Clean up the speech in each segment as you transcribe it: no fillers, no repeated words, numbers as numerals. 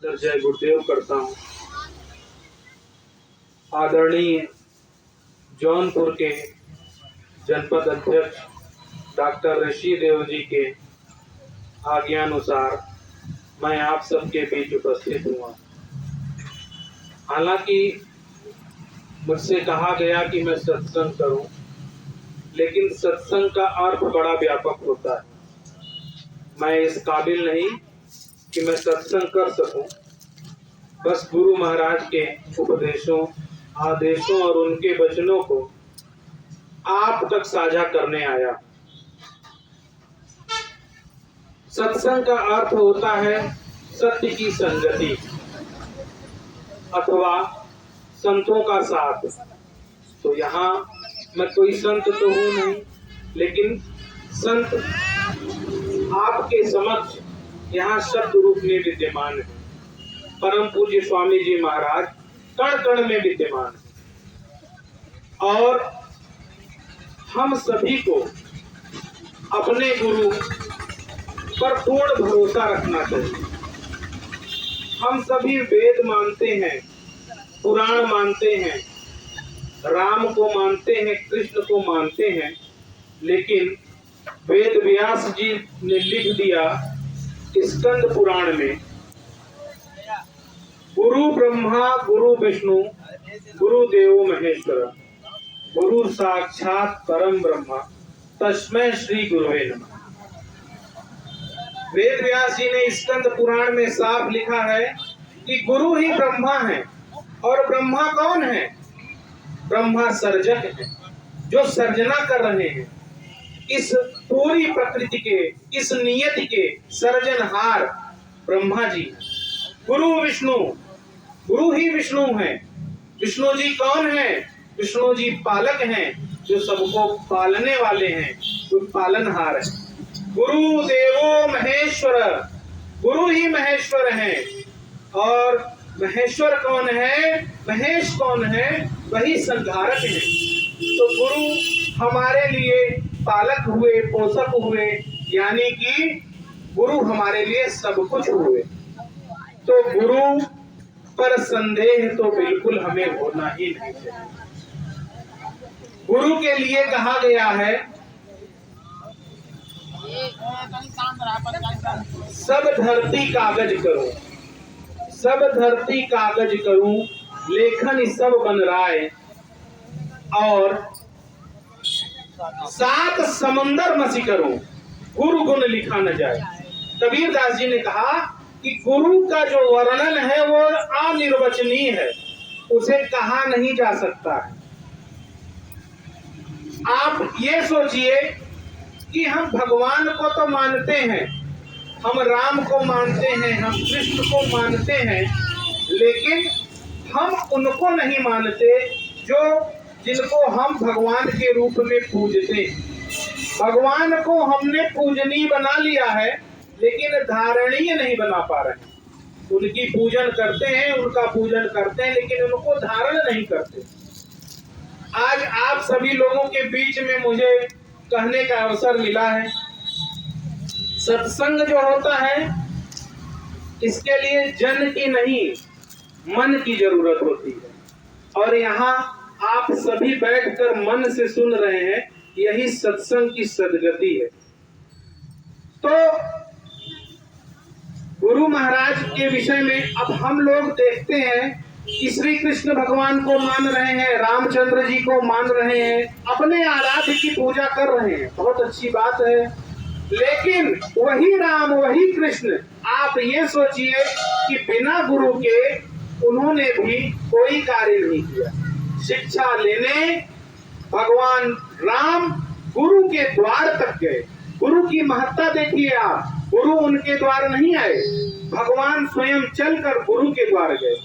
जय गुरुदेव करता हूँ। आदरणीय जौनपुर के जनपद अध्यक्ष डॉक्टर ऋषि देव जी के आज्ञानुसार मैं आप सबके बीच उपस्थित हुआ। हालांकि मुझसे कहा गया कि मैं सत्संग करूं, लेकिन सत्संग का अर्थ बड़ा व्यापक होता है। मैं इस काबिल नहीं कि मैं सत्संग कर सकूं। बस गुरु महाराज के उपदेशों, आदेशों और उनके वचनों को आप तक साझा करने आया। सत्संग का अर्थ होता है सत्य की संगति अथवा संतों का साथ। तो यहाँ मैं कोई संत तो हूँ नहीं, लेकिन संत आपके समक्ष यहाँ शब्द रूप में विद्यमान है। परम पूज्य स्वामी जी महाराज कण कण में विद्यमान है और हम सभी को अपने गुरु पर पूर्ण भरोसा रखना चाहिए। हम सभी वेद मानते हैं, पुराण मानते हैं, राम को मानते हैं, कृष्ण को मानते हैं, लेकिन वेद व्यास जी ने लिख दिया स्कंद पुराण में, गुरु ब्रह्मा गुरु विष्णु गुरु देवो महेश्वर, गुरु साक्षात परम ब्रह्मा तस्मै श्री गुरुवे नमः। वेद व्यास जी ने स्कंद पुराण में साफ लिखा है कि गुरु ही ब्रह्मा है। और ब्रह्मा कौन है? ब्रह्मा सर्जक है, जो सर्जना कर रहे हैं। इस पूरी प्रकृति के, इस नियति के सर्जनहार ब्रह्मा जी। गुरु विष्णु, गुरु ही विष्णु है। विष्णु जी कौन है? विष्णु जी पालक हैं, जो सबको पालने वाले हैं, जो पालनहार है। गुरु देवो महेश्वर, गुरु ही महेश्वर है। और महेश्वर कौन है? महेश कौन है? वही संहारक है। तो गुरु हमारे लिए पालक हुए, पोषक हुए, यानी कि गुरु हमारे लिए सब कुछ हुए। तो गुरु पर संदेह तो बिल्कुल हमें होना ही नहीं चाहिए। गुरु के लिए कहा गया है सब धरती कागज करूं, सब धरती कागज करूं, लेखन सब बन राय, और 7 समंदर मसी करूं, गुरु गुण लिखा न जाए। कबीरदास जी ने कहा कि गुरु का जो वर्णन है वो अनिर्वचनीय है, उसे कहा नहीं जा सकता है। आप ये सोचिए कि हम भगवान को तो मानते हैं, हम राम को मानते हैं, हम कृष्ण को मानते हैं, लेकिन हम उनको नहीं मानते जिनको हम भगवान के रूप में पूजते। भगवान को हमने पूजनीय बना लिया है, लेकिन धारणीय नहीं बना पा रहे। उनकी पूजन करते हैं, उनका पूजन करते हैं, लेकिन उनको धारण नहीं करते। आज आप सभी लोगों के बीच में मुझे कहने का अवसर मिला है। सत्संग जो होता है, इसके लिए जन की नहीं, मन की जरूरत होती है। और यहाँ आप सभी बैठकर मन से सुन रहे हैं, यही सत्संग की सदगति है। तो गुरु महाराज के विषय में अब हम लोग देखते हैं कि श्री कृष्ण भगवान को मान रहे हैं, रामचंद्र जी को मान रहे हैं, अपने आराध्य की पूजा कर रहे हैं, बहुत अच्छी बात है। लेकिन वही राम, वही कृष्ण, आप ये सोचिए कि बिना गुरु के उन्होंने भी कोई कार्य नहीं किया। शिक्षा लेने भगवान राम गुरु के द्वार तक गए। गुरु की महत्ता देखिए आप, गुरु उनके द्वार नहीं आए, भगवान स्वयं चलकर गुरु के द्वार गए।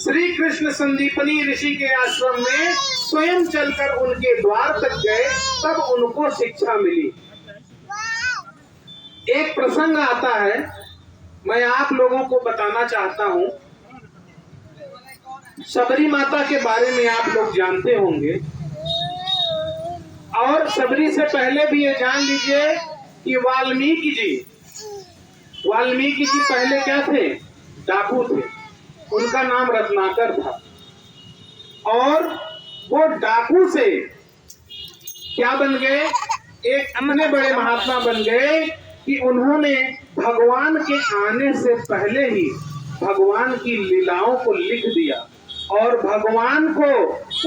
श्री कृष्ण संदीपनी ऋषि के आश्रम में स्वयं चलकर उनके द्वार तक गए, तब उनको शिक्षा मिली। एक प्रसंग आता है, मैं आप लोगों को बताना चाहता हूं। शबरी माता के बारे में आप लोग जानते होंगे, और शबरी से पहले भी ये जान लीजिए कि वाल्मीकि जी पहले क्या थे? डाकू थे, उनका नाम रत्नाकर था। और वो डाकू से क्या बन गए, एक इतने बड़े महात्मा बन गए कि उन्होंने भगवान के आने से पहले ही भगवान की लीलाओं को लिख दिया और भगवान को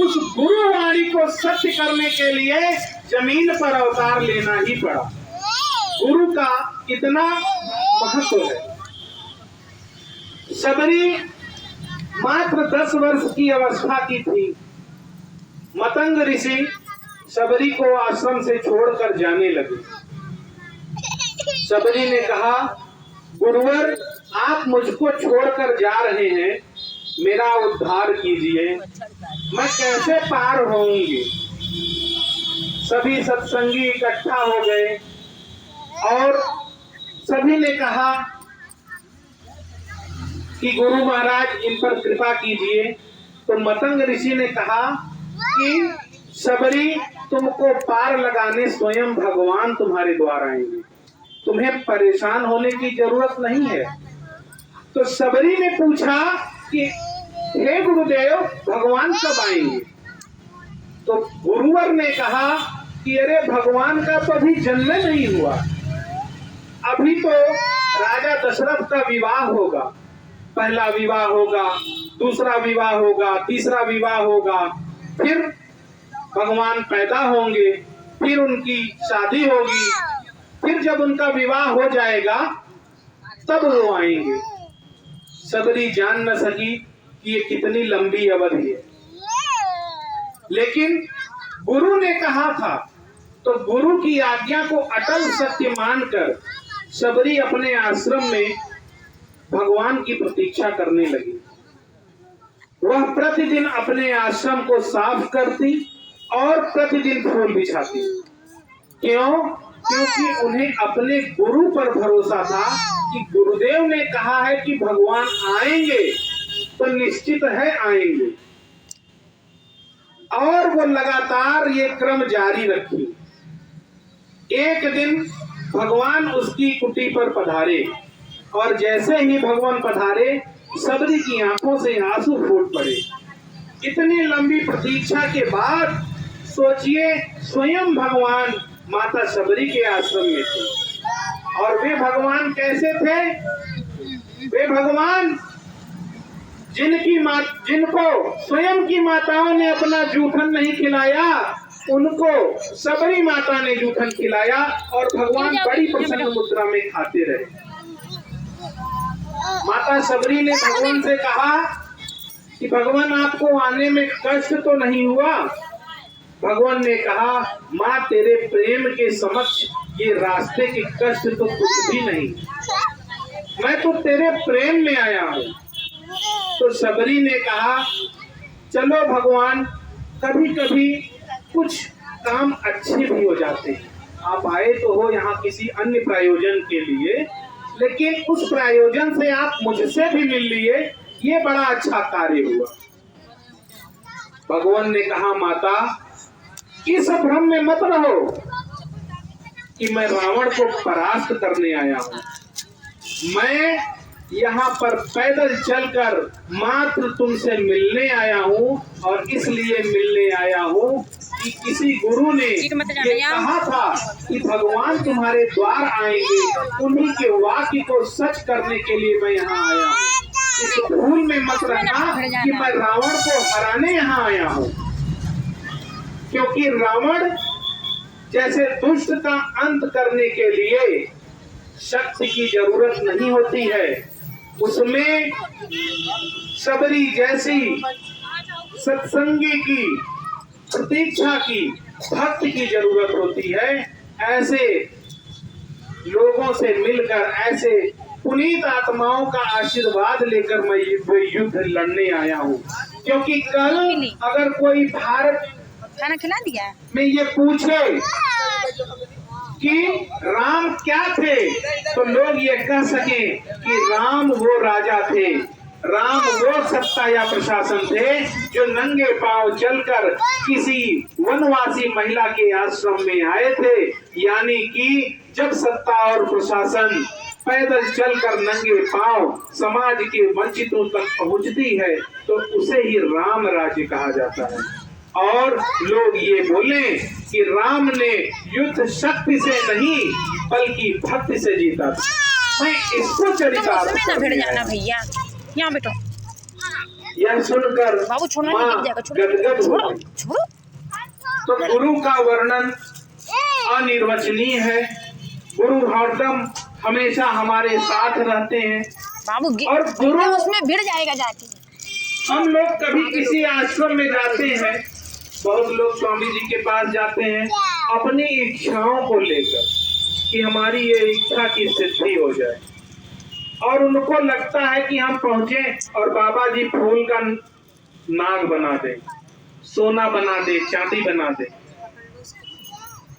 उस गुरुवाणी को सत्य करने के लिए जमीन पर अवतार लेना ही पड़ा। गुरु का इतना महत्व है। शबरी मात्र 10 वर्ष की अवस्था की थी। मतंग ऋषि शबरी को आश्रम से छोड़कर जाने लगे। शबरी ने कहा, गुरुवर आप मुझको छोड़कर जा रहे हैं, मेरा उद्धार कीजिए, मैं कैसे पार होऊंगी। सभी सत्संगी इकट्ठा हो गए और सभी ने कहा कि गुरु महाराज इन पर कृपा कीजिए। तो मतंग ऋषि ने कहा कि शबरी तुमको पार लगाने स्वयं भगवान तुम्हारे द्वार आएंगे, तुम्हें परेशान होने की जरूरत नहीं है। तो शबरी ने पूछा कि हे गुरुदेव भगवान कब आएंगे। तो गुरुवर ने कहा कि अरे भगवान का तो अभी जन्म नहीं हुआ, अभी तो राजा दशरथ का विवाह होगा, पहला विवाह होगा, दूसरा विवाह होगा, तीसरा विवाह होगा, फिर भगवान पैदा होंगे, फिर उनकी शादी होगी, फिर जब उनका विवाह हो जाएगा तब वो आएंगे। शबरी जान न सकी कि ये कितनी लंबी अवधि है, लेकिन गुरु ने कहा था तो गुरु की आज्ञा को अटल सत्य मानकर शबरी अपने आश्रम में भगवान की प्रतीक्षा करने लगी। वह प्रतिदिन अपने आश्रम को साफ करती और प्रतिदिन फूल बिछाती। क्यों? क्योंकि उन्हें अपने गुरु पर भरोसा था कि गुरुदेव ने कहा है कि भगवान आएंगे तो निश्चित है आएंगे। और वो लगातार ये क्रम जारी रखी। एक दिन भगवान उसकी कुटी पर पधारे और जैसे ही भगवान पधारे शबरी की आंखों से आंसू फूट पड़े। इतनी लंबी प्रतीक्षा के बाद सोचिए स्वयं भगवान माता शबरी के आश्रम में थे। और वे भगवान कैसे थे? वे भगवान जिनको स्वयं की माताओं ने अपना जूठन नहीं खिलाया, उनको शबरी माता ने जूठन खिलाया और भगवान बड़ी प्रसन्न मुद्रा में खाते रहे। माता शबरी ने भगवान से कहा कि भगवान आपको आने में कष्ट तो नहीं हुआ? भगवान ने कहा, माँ तेरे प्रेम के समक्ष ये रास्ते के कष्ट तो कुछ भी नहीं, मैं तो तेरे प्रेम में आया हूँ। तो शबरी ने कहा, चलो भगवान कभी कभी कुछ काम अच्छे भी हो जाते हैं, आप आए तो हो यहाँ किसी अन्य प्रयोजन के लिए, लेकिन उस प्रयोजन से आप मुझसे भी मिल लिए, ये बड़ा अच्छा कार्य हुआ। भगवान ने कहा, माता इस भ्रम में मत रहो कि मैं रावण को परास्त करने आया हूँ। मैं यहाँ पर पैदल चलकर मात्र तुमसे मिलने आया हूँ और इसलिए मिलने आया हूँ कि किसी गुरु ने ये कहा था कि भगवान तुम्हारे द्वार आएंगे, उन्हीं के वाक्य को सच करने के लिए मैं यहाँ आया हूँ। इस भूल में मत रहना कि मैं रावण को हराने यहाँ आया हूँ, क्योंकि रावण जैसे दुष्ट का अंत करने के लिए शक्ति की जरूरत नहीं होती है, उसमें शबरी जैसी सत्संगी की प्रतीक्षा की भक्ति की जरूरत होती है। ऐसे लोगों से मिलकर, ऐसे पुनीत आत्माओं का आशीर्वाद लेकर मैं युद्ध लड़ने आया हूँ। क्योंकि कल अगर कोई भारत खाना खिला दिया में ये पूछे कि राम क्या थे, तो लोग ये कह सके कि राम वो राजा थे, राम वो सत्ता या प्रशासन थे जो नंगे पांव चलकर किसी वनवासी महिला के आश्रम में आए थे। यानी कि जब सत्ता और प्रशासन पैदल चलकर नंगे पांव समाज के वंचितों तक पहुंचती है तो उसे ही राम राज्य कहा जाता है। और लोग ये बोले कि राम ने युद्ध शक्ति से नहीं बल्कि भक्ति से जीता था। मैं इसको चरितार्थ भैया यहाँ बैठो। यह सुनकर माँ गदगद हो गई। तो गुरु का वर्णन अनिर्वचनीय है। गुरु हरदम हमेशा हमारे साथ रहते हैं बाबू, और गुरु उसमें भिड़ जाएगा जाके। हम लोग कभी किसी आश्रम में जाते हैं, बहुत लोग स्वामी जी के पास जाते हैं अपनी इच्छाओं को लेकर कि हमारी ये इच्छा की सिद्धि हो जाए, और उनको लगता है कि हम पहुंचे और बाबा जी फूल का नाग बना दे, सोना बना दे, चांदी बना दे।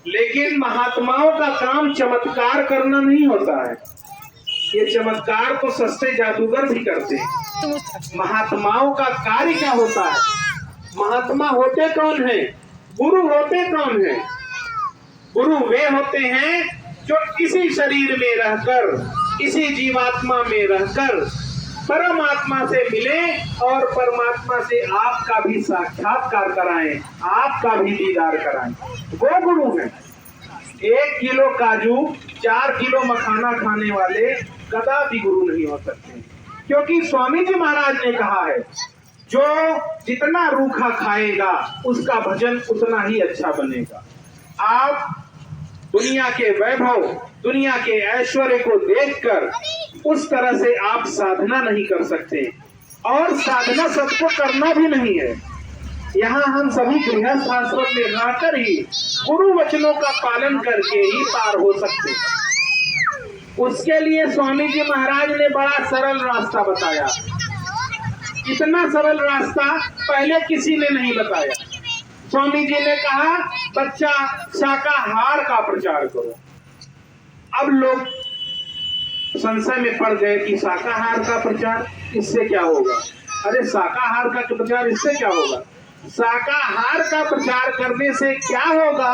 लेकिन महात्माओं का काम चमत्कार करना नहीं होता है। ये चमत्कार तो सस्ते जादूगर भी करते हैं। महात्माओं का कार्य क्या होता है? महात्मा होते कौन है? गुरु होते कौन है? गुरु वे होते हैं जो इसी शरीर में रहकर, इसी जीवात्मा में रहकर परमात्मा से मिले और परमात्मा से आपका भी साक्षात्कार कराएं, आपका भी दीदार कराएं। वो गुरु हैं। 1 किलो काजू 4 किलो मखाना खाने वाले कदापि गुरु नहीं हो सकते, क्योंकि स्वामी जी महाराज ने कहा है जो जितना रूखा खाएगा उसका भजन उतना ही अच्छा बनेगा। आप दुनिया के वैभव, दुनिया के ऐश्वर्य को देखकर उस तरह से आप साधना नहीं कर सकते, और साधना सबको करना भी नहीं है। यहाँ हम सभी गृहस्थ आश्रम में रहकर ही गुरु वचनों का पालन करके ही पार हो सकते हैं। उसके लिए स्वामी जी महाराज ने बड़ा सरल रास्ता बताया। इतना सरल रास्ता पहले किसी ने नहीं बताया। स्वामी जी ने कहा बच्चा शाकाहार का प्रचार करो। अब लोग संशय में पड़ गए कि शाकाहार का प्रचार इससे क्या होगा? अरे शाकाहार का प्रचार इससे क्या होगा? शाकाहार का प्रचार करने से क्या होगा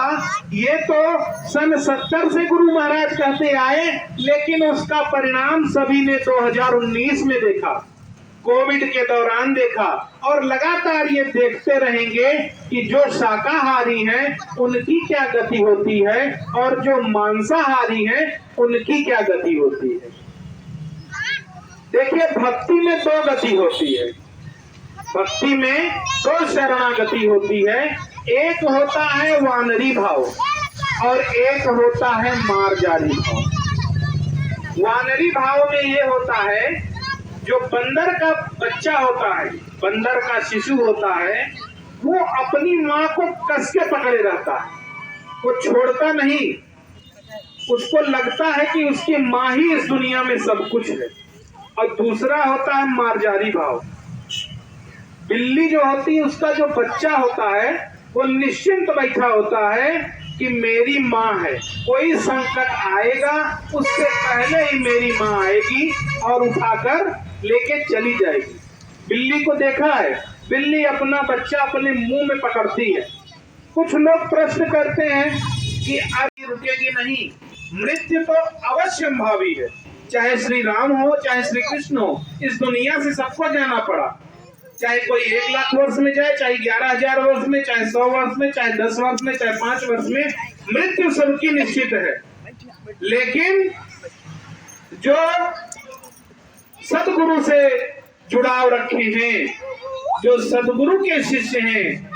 ये तो सन 70 से गुरु महाराज कहते आए, लेकिन उसका परिणाम सभी ने 2019 में देखा, कोविड के दौरान देखा, और लगातार ये देखते रहेंगे कि जो शाकाहारी हैं उनकी क्या गति होती है और जो मांसाहारी हैं उनकी क्या गति होती है। देखिए, भक्ति में 2 गति होती है। भक्ति में 2 शरणागति होती है। एक होता है वानरी भाव और एक होता है मार्जारी भाव। वानरी भाव में ये होता है जो बंदर का बच्चा होता है, बंदर का शिशु होता है, वो अपनी माँ को कस के पकड़े रहता है, वो छोड़ता नहीं। उसको लगता है कि उसकी माँ ही इस दुनिया में सब कुछ है। और दूसरा होता है मार्जारी भाव। बिल्ली जो होती है उसका जो बच्चा होता है वो निश्चिंत बैठा होता है कि मेरी माँ है, कोई संकट आएगा उससे पहले ही मेरी माँ आएगी और उठाकर लेके चली जाएगी। बिल्ली को देखा है, बिल्ली अपना बच्चा अपने मुंह में पकड़ती है। कुछ लोग प्रश्न करते हैं कि अब रुकेगी नहीं, मृत्यु तो अवश्य भावी है। चाहे श्री राम हो चाहे श्री कृष्ण हो, इस दुनिया से सबको जाना पड़ा। चाहे कोई 1 लाख वर्ष में जाए, चाहे 11,000 वर्ष में, चाहे 100 वर्ष में, चाहे 10 वर्ष में, चाहे 5 वर्ष में, मृत्यु सबकी निश्चित है। लेकिन जो सदगुरु से जुड़ाव रखे हैं, जो सदगुरु के शिष्य हैं,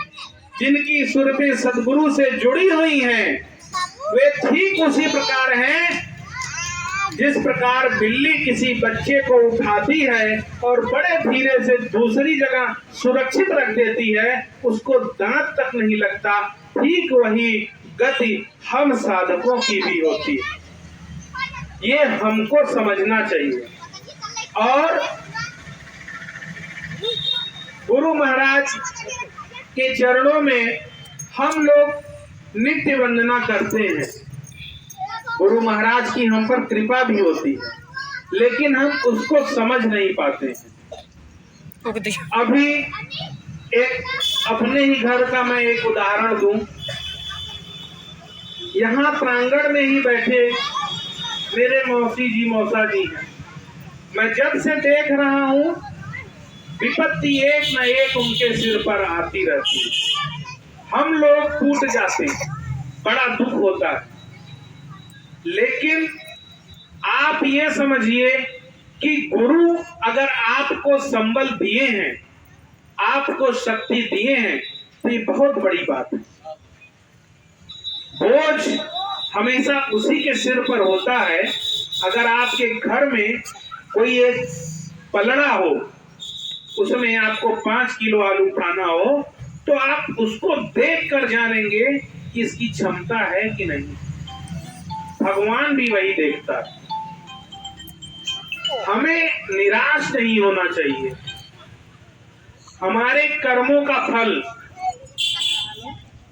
जिनकी सुरतें सदगुरु से जुड़ी हुई हैं, वे ठीक उसी प्रकार हैं जिस प्रकार बिल्ली किसी बच्चे को उठाती है और बड़े धीरे से दूसरी जगह सुरक्षित रख देती है, उसको दांत तक नहीं लगता। ठीक वही गति हम साधकों की भी होती है। ये हमको समझना चाहिए। और गुरु महाराज के चरणों में हम लोग नित्य वंदना करते हैं। गुरु महाराज की हम पर कृपा भी होती है, लेकिन हम उसको समझ नहीं पाते हैं। अभी एक अपने ही घर का मैं एक उदाहरण दूं। यहाँ प्रांगण में ही बैठे मेरे मौसी जी मौसा जी हैं। मैं जब से देख रहा हूँ विपत्ति एक न एक उनके सिर पर आती रहती है। हम लोग टूट जाते हैं, बड़ा दुख होता है। लेकिन आप ये समझिए कि गुरु अगर आपको संबल दिए हैं, आपको शक्ति दिए हैं, तो ये बहुत बड़ी बात है। बोझ हमेशा उसी के सिर पर होता है। अगर आपके घर में कोई एक पलड़ा हो, उसमें आपको 5 किलो आलू उठाना हो, तो आप उसको देख कर जानेंगे कि इसकी क्षमता है कि नहीं। भगवान भी वही देखता है। हमें निराश नहीं होना चाहिए। हमारे कर्मों का फल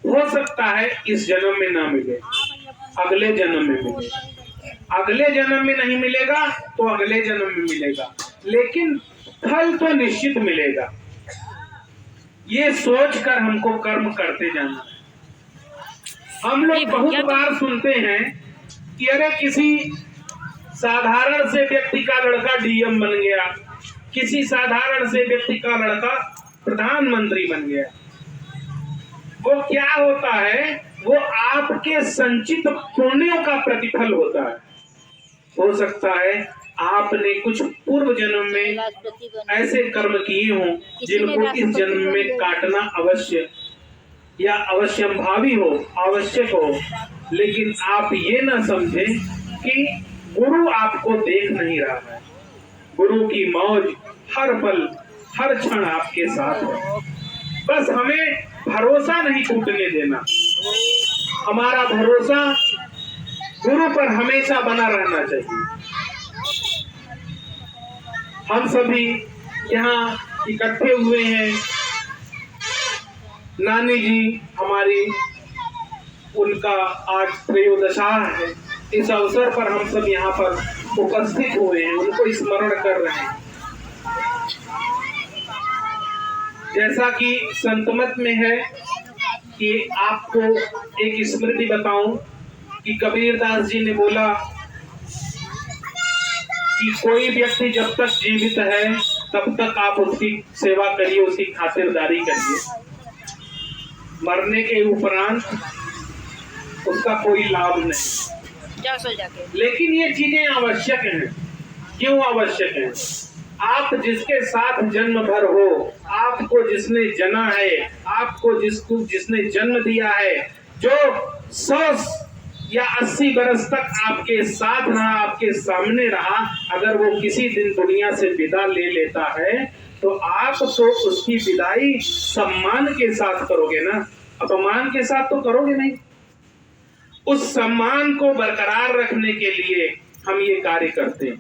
हो सकता है इस जन्म में ना मिले, अगले जन्म में मिले। अगले जन्म में नहीं मिलेगा तो अगले जन्म में मिलेगा, लेकिन फल तो निश्चित मिलेगा। ये सोचकर हमको कर्म करते जाना है। हम लोग बहुत बार सुनते हैं कि अरे किसी साधारण से व्यक्ति का लड़का डीएम बन गया, किसी साधारण से व्यक्ति का लड़का प्रधानमंत्री बन गया। वो क्या होता है? वो आपके संचित पुण्यों का प्रतिफल होता है। हो सकता है आपने कुछ पूर्व जन्म में ऐसे कर्म किए हों जिनको इस जन्म में काटना अवश्य या अवश्यंभावी हो, आवश्यक हो। लेकिन आप ये ना समझें कि गुरु आपको देख नहीं रहा है। गुरु की मौज हर पल हर क्षण आपके साथ है। बस हमें भरोसा नहीं टूटने देना। हमारा भरोसा गुरु पर हमेशा बना रहना चाहिए। हम सभी यहाँ इकट्ठे हुए हैं। नानी जी हमारी, उनका आज त्रयोदशा है। इस अवसर पर हम सब यहाँ पर उपस्थित हुए हैं, उनको स्मरण कर रहे हैं। जैसा कि संतमत में है कि आपको एक स्मृति बताऊं कि कबीरदास जी ने बोला कि कोई व्यक्ति जब तक जीवित है तब तक आप उसकी सेवा करिए, उसकी खातिरदारी करिए। मरने के उपरांत उसका कोई लाभ नहीं। लेकिन ये चीजें आवश्यक हैं। क्यों आवश्यक हैं? आप जिसके साथ जन्म भर हो, आपको जिसने जना है, आपको जिसने जन्म दिया है, जो 100 या 80 बरस तक आपके साथ रहा, आपके सामने रहा, अगर वो किसी दिन दुनिया से विदा ले लेता है तो आप तो उसकी विदाई सम्मान के साथ करोगे ना, अपमान के साथ तो करोगे नहीं। उस सम्मान को बरकरार रखने के लिए हम ये कार्य करते हैं।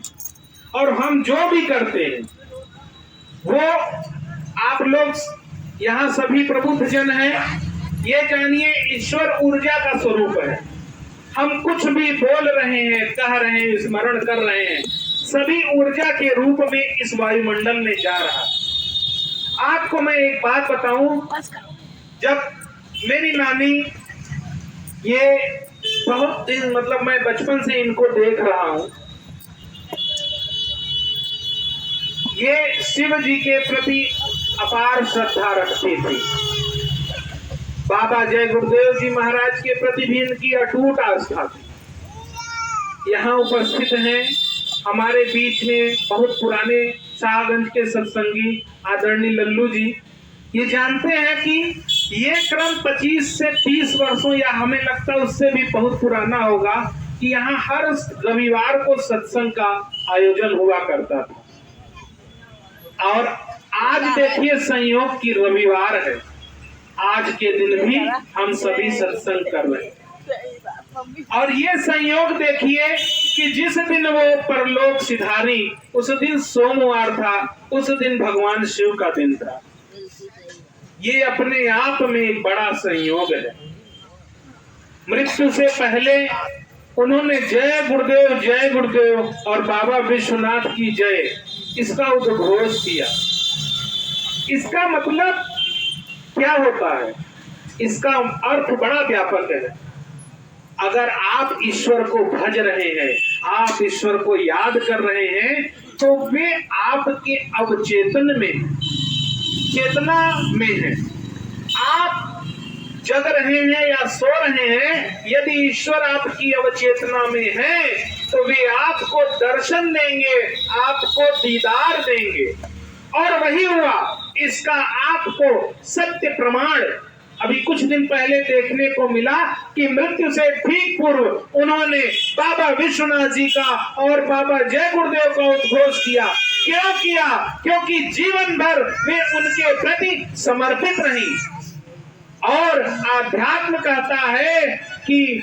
और हम जो भी करते हैं वो, आप लोग यहाँ सभी प्रबुद्ध जन हैं, ये जानिए ईश्वर ऊर्जा का स्वरूप है। हम कुछ भी बोल रहे हैं, कह रहे हैं, स्मरण कर रहे हैं, सभी ऊर्जा के रूप में इस वायुमंडल में जा रहा है। आपको मैं एक बात बताऊं, जब मेरी नानी, ये बहुत दिन, मतलब मैं बचपन से इनको देख रहा हूं, ये शिव जी के प्रति अपार श्रद्धा रखती थी। बाबा जय गुरुदेव जी महाराज के प्रति भी इनकी अटूट आस्था थी। यहाँ उपस्थित हैं हमारे बीच में बहुत पुराने शाहगंज के सत्संगी आदरणीय लल्लू जी। ये जानते हैं कि ये क्रम 25 से 30 वर्षों, या हमें लगता है उससे भी बहुत पुराना होगा, कि यहाँ हर रविवार को सत्संग का आयोजन हुआ करता था। और आज देखिए संयोग की रविवार है, आज के दिन भी हम सभी सत्संग कर रहे हैं। और ये संयोग देखिए कि जिस दिन वो परलोक सिधारी, उस दिन सोमवार था, उस दिन भगवान शिव का दिन था। ये अपने आप में एक बड़ा संयोग है। मृत्यु से पहले उन्होंने जय गुरुदेव और बाबा विश्वनाथ की जय, इसका उद्घोष किया। इसका मतलब क्या होता है? इसका अर्थ बड़ा व्यापक है। अगर आप ईश्वर को भज रहे हैं, आप ईश्वर को याद कर रहे हैं, तो वे आपके अवचेतन में, चेतना में है। आप जग रहे हैं या सो रहे हैं, यदि ईश्वर आपकी अवचेतना में है तो वे आपको दर्शन देंगे, आपको दीदार देंगे। और वही हुआ, इसका आपको सत्य प्रमाण अभी कुछ दिन पहले देखने को मिला कि मृत्यु से ठीक पूर्व उन्होंने बाबा विश्वनाथ जी का और बाबा जय गुरुदेव का उद्घोष किया। क्यों किया? क्योंकि जीवन भर वे उनके प्रति समर्पित रही। और आध्यात्म कहता है कि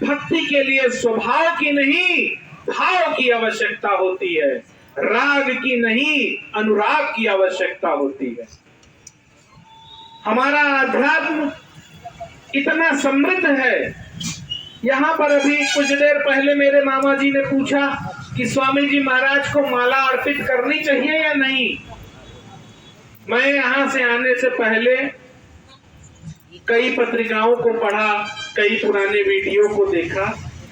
भक्ति के लिए स्वभाव की नहीं, भाव की आवश्यकता होती है, राग की नहीं, अनुराग की आवश्यकता होती है। हमारा अध्यात्म इतना समृद्ध है। यहाँ पर अभी कुछ देर पहले मेरे मामा जी ने पूछा कि स्वामी जी महाराज को माला अर्पित करनी चाहिए या नहीं। मैं यहाँ से आने से पहले कई पत्रिकाओं को पढ़ा, कई पुराने वीडियो को देखा,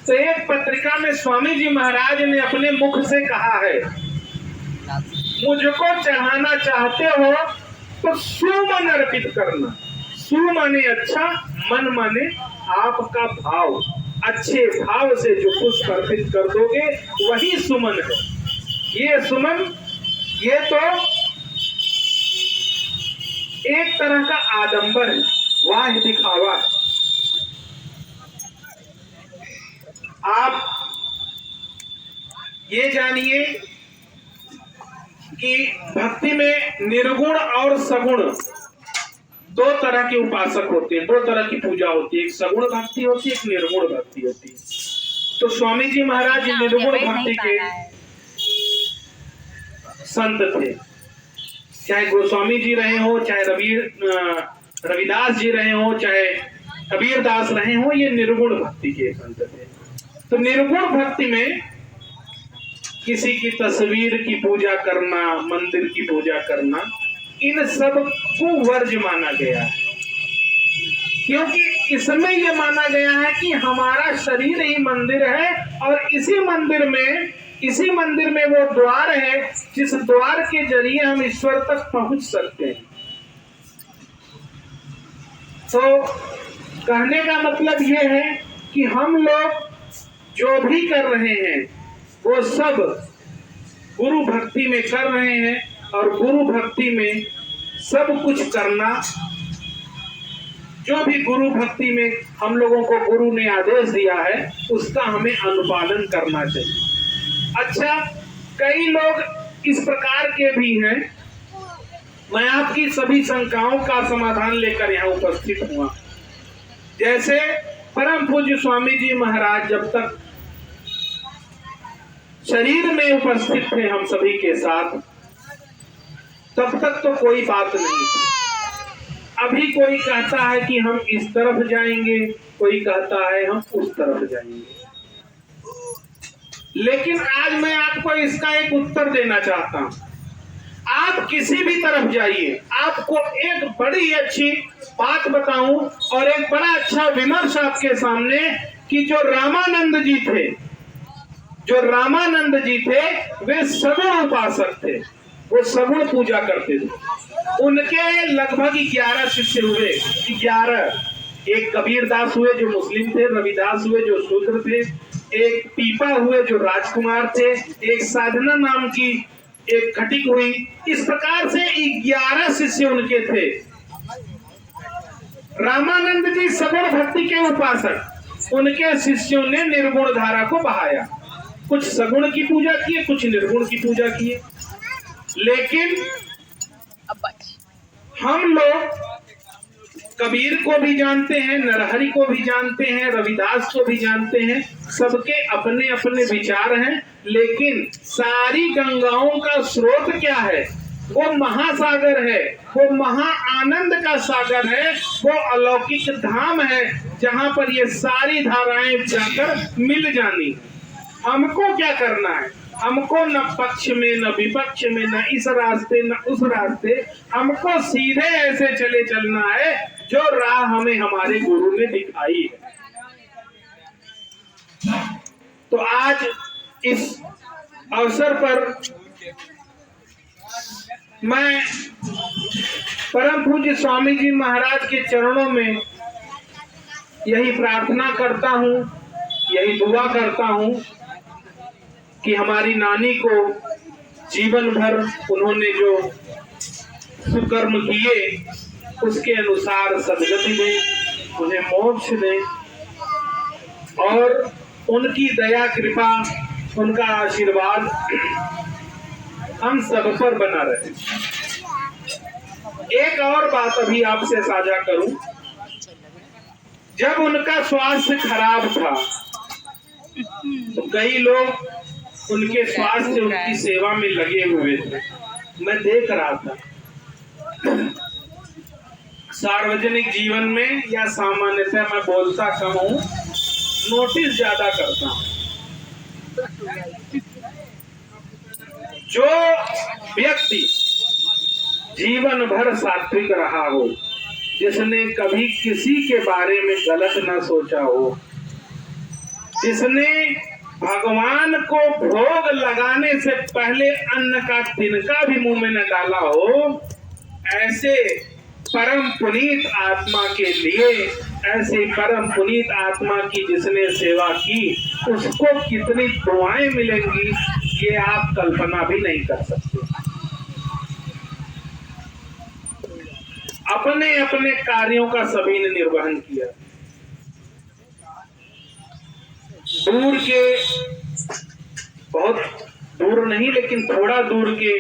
तो एक पत्रिका में स्वामी जी महाराज ने अपने मुख से कहा है, मुझको चढ़ाना चाहते हो तो सुमन अर्पित करना। सु माने अच्छा, मन माने आपका भाव। अच्छे भाव से जो पुष्प अर्पित कर दोगे वही सुमन है। ये सुमन, ये तो एक तरह का आडंबर है, वाह दिखावा है। आप ये जानिए कि भक्ति में निर्गुण और सगुण दो तरह के उपासक होते हैं, दो तरह की पूजा होती है। एक सगुण भक्ति होती है, एक निर्गुण भक्ति होती है। तो स्वामी जी महाराज निर्गुण भक्ति के संत थे। चाहे गोस्वामी जी रहे हो, चाहे रविदास जी रहे हो, चाहे कबीर दास रहे हो, ये निर्गुण भक्ति के संत थे। तो निर्गुण भक्ति में किसी की तस्वीर की पूजा करना, मंदिर की पूजा करना, इन सब को वर्ज माना गया है। क्योंकि इसमें यह माना गया है कि हमारा शरीर ही मंदिर है और इसी मंदिर में वो द्वार है जिस द्वार के जरिए हम ईश्वर तक पहुंच सकते हैं। तो कहने का मतलब यह है कि हम लोग जो भी कर रहे हैं वो सब गुरु भक्ति में कर रहे हैं, और गुरु भक्ति में सब कुछ करना, जो भी गुरु भक्ति में हम लोगों को गुरु ने आदेश दिया है उसका हमें अनुपालन करना चाहिए। अच्छा, कई लोग इस प्रकार के भी हैं। मैं आपकी सभी शंकाओं का समाधान लेकर यहाँ उपस्थित हुआ। जैसे परम पूज्य स्वामी जी महाराज जब तक शरीर में उपस्थित थे हम सभी के साथ, तब तक तो कोई बात नहीं थी। अभी कोई कहता है कि हम इस तरफ जाएंगे, कोई कहता है हम उस तरफ जाएंगे। लेकिन आज मैं आपको इसका एक उत्तर देना चाहता हूं। आप किसी भी तरफ जाइए, आपको एक बड़ी अच्छी बात बताऊं और एक बड़ा अच्छा विमर्श आपके सामने कि जो रामानंद जी थे वे सगुण उपासक थे, वो सगुण पूजा करते थे। उनके लगभग 11 शिष्य हुए। 11, एक कबीर दास हुए जो मुस्लिम थे, रविदास हुए जो शूद्र थे, एक पीपा हुए जो राजकुमार थे, एक साधना नाम की एक खटिक हुई। इस प्रकार से 11 शिष्य उनके थे। रामानंद जी सगुण भक्ति के उपासक, उनके शिष्यों ने निर्गुण धारा को बहाया। कुछ सगुण की पूजा किए, कुछ निर्गुण की पूजा किए। लेकिन हम लोग कबीर को भी जानते हैं, नरहरि को भी जानते हैं, रविदास को भी जानते हैं। सबके अपने अपने विचार हैं, लेकिन सारी गंगाओं का स्रोत क्या है? वो महासागर है, वो महा आनंद का सागर है, वो अलौकिक धाम है जहां पर ये सारी धाराएं जाकर मिल जानी। हमको क्या करना है? हमको न पक्ष में न विपक्ष में, न इस रास्ते न उस रास्ते, हमको सीधे ऐसे चले चलना है जो राह हमें हमारे गुरु ने दिखाई है। तो आज इस अवसर पर मैं परम पूज्य स्वामी जी महाराज के चरणों में यही प्रार्थना करता हूँ, यही दुआ करता हूँ कि हमारी नानी को जीवन भर उन्होंने जो सुकर्म किए उसके अनुसार सद्गति दें, उन्हें मोक्ष दें और उनकी दया कृपा, उनका आशीर्वाद हम सब पर बना रहे। एक और बात अभी आपसे साझा करूं, जब उनका स्वास्थ्य खराब था तो कई लोग उनके स्वास्थ्य, उनकी सेवा में लगे हुए थे। मैं देख रहा था सार्वजनिक जीवन में या सामान्यतः मैं बोलता कम हूं, नोटिस ज्यादा करता हूं। जो व्यक्ति जीवन भर सात्विक रहा हो, जिसने कभी किसी के बारे में गलत न सोचा हो, जिसने भगवान को भोग लगाने से पहले अन्न का तिनका भी मुंह में न डाला हो, ऐसे परम पुनीत आत्मा के लिए, ऐसे परम पुनीत आत्मा की जिसने सेवा की, उसको कितनी दुआएं मिलेंगी ये आप कल्पना भी नहीं कर सकते। अपने अपने कार्यों का सभी ने निर्वहन किया। दूर के, बहुत दूर नहीं लेकिन थोड़ा दूर के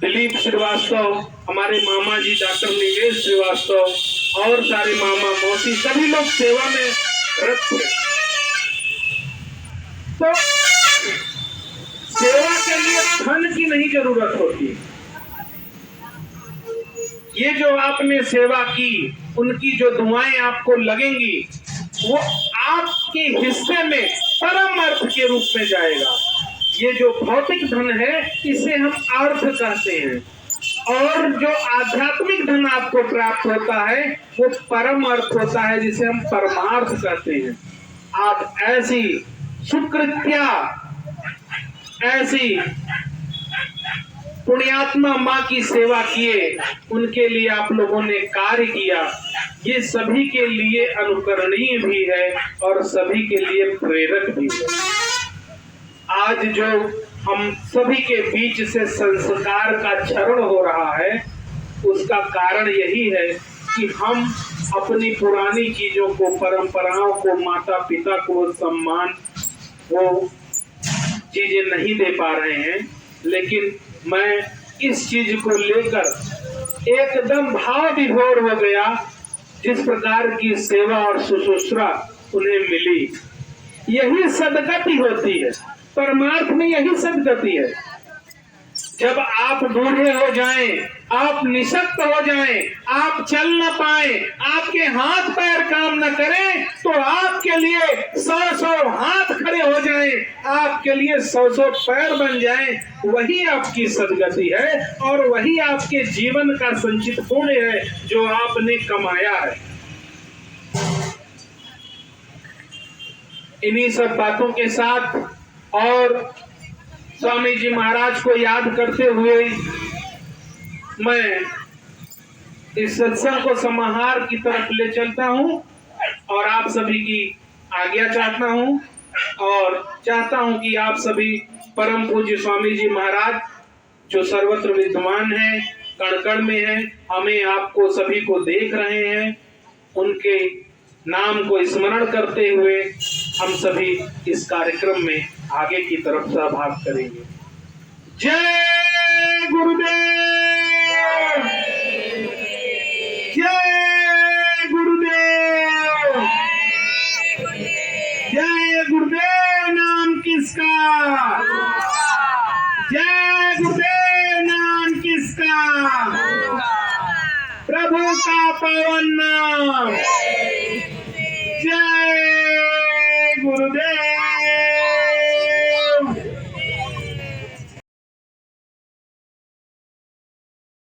दिलीप श्रीवास्तव, हमारे मामा जी डॉक्टर निवेश श्रीवास्तव और सारे मामा मौसी सभी लोग सेवा में रत थे। तो सेवा के लिए धन की नहीं जरूरत होती। ये जो आपने सेवा की, उनकी जो दुआएं आपको लगेंगी, वो आपके हिस्से में परम अर्थ के रूप में जाएगा। ये जो भौतिक धन है इसे हम अर्थ कहते हैं, और जो आध्यात्मिक धन आपको प्राप्त होता है वो परम अर्थ होता है, जिसे हम परमार्थ कहते हैं। आप ऐसी सुकृत्या, ऐसी पुण्यात्मा माँ की सेवा किए, उनके लिए आप लोगों ने कार्य किया, ये सभी के लिए अनुकरणीय भी है और सभी के लिए प्रेरक भी है। आज जो हम सभी के बीच से संस्कार का क्षरण हो रहा है, उसका कारण यही है कि हम अपनी पुरानी चीजों को, परंपराओं को, माता पिता को सम्मान, वो चीजें नहीं दे पा रहे हैं। लेकिन मैं इस चीज को लेकर एकदम भाव विभोर हो गया, जिस प्रकार की सेवा और शुश्रूषा उन्हें मिली। यही सदगति होती है, परमार्थ में यही सदगति है। जब आप बूढ़े हो जाएं, आप निशक्त हो जाएं, आप चल न पाए, आपके हाथ पैर काम न करें, तो आपके लिए 100 हाथ खड़े हो जाएं, आपके लिए 100 पैर बन जाएं, वही आपकी सदगति है और वही आपके जीवन का संचित पुण्य है जो आपने कमाया है। इन्हीं सब बातों के साथ और स्वामी जी महाराज को याद करते हुए मैं इस सत्संग को समाहार की तरफ ले चलता हूं और आप सभी की आज्ञा चाहता हूं और चाहता हूं कि आप सभी परम पूज्य स्वामी जी महाराज जो सर्वत्र विद्यमान हैं, कण कण में हैं, हमें आपको सभी को देख रहे हैं, उनके नाम को स्मरण करते हुए हम सभी इस कार्यक्रम में आगे की तरफ सहभाग करेंगे। जय गुरुदेव, जय गुरुदेव, जय गुरुदेव नाम किसका, जय गुरुदेव नाम किसका, प्रभु का पावन नाम, जय गुरुदेव।